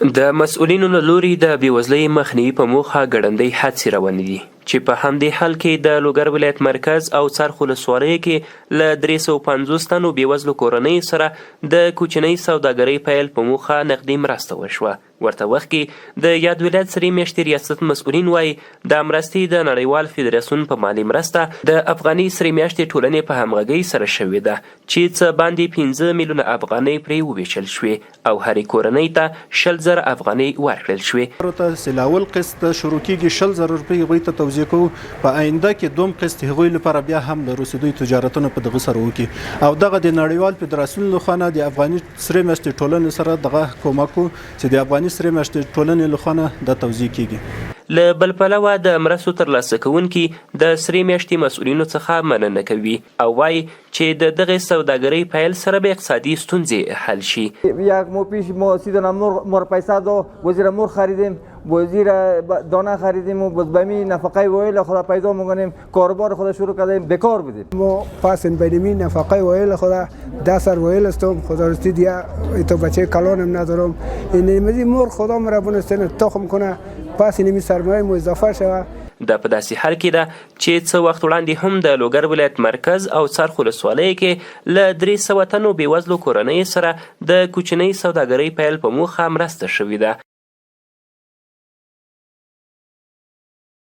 د مسؤلینو له لوري د بېوزلۍ مخنیوي په موخه ګړندۍ هڅې روانې دي چې په همدې حال کې د لوګر ولایت مرکز او څرخ ولسوالیو کې له 350 تنو بېوزلو کورنیو سره د کوچنۍ سوداګرۍ پیل په موخه نقدي مرسته وشوه. ورته وخت کې د یاد ولایت سرې میاشتې ریاست مسؤلین وایي د مرستې د نړیوال فدراسیون په مالي مرسته د افغاني سرې میاشتې ټولنې په همغږۍ سره شوې ده چې څه باندې 15 میلیونه افغانۍ پرې وویشل شوې او هرې کورنۍ ته 100,000 افغانۍ ورکړل شوې. سلاول قسط شروع کېږي 100,000 روپۍ هغوی ته توزیع کوو. په آینده کې دوم قسط هغوی لپاره بیا هم د رسیدوي تجارتونه په دغه سره وکړي او دغه د نړیوال فدراسیون لخوا نه د افغاني سرې میاشتې ټولنې سره دغه کومک چې د افغاني سرې میاشتې ټولنې لخوا نه د توزیع کېږي. له بل پلوه د مرستو ترلاسه کوونکي د سرې میاشتې مسؤلینو څخه مننه کوي او وایي چې د دغه سوداګرۍ پیل سره به اقتصادی ستونزې حل شي. یک ماه پیش ما 39 مار پیسه داد وزیر امور خریدیم وزیر دانه خریدیم و بزبمی نفقه وایل خدا پیدا میکنیم کاروبار خدا شروع کردیم بکار بدیم. ما پس بینمی نفقه وایل خدا 10 سال وایل استم خدا راستی دیا تو بچه کلانم ندارم این مزی مر خدا مرا بنستن تخم کنه پس اینمی سرمایه مو اضافه شوه. دا په داسې حال کې ده چې څه وخت وړاندې هم د لوګر ولایت مرکز او څرخ ولسوالیو کې له 300 تنو بېوزلو کورنیو سره د کوچنۍ سوداګرۍ پیل په موخه مرسته شوې ده.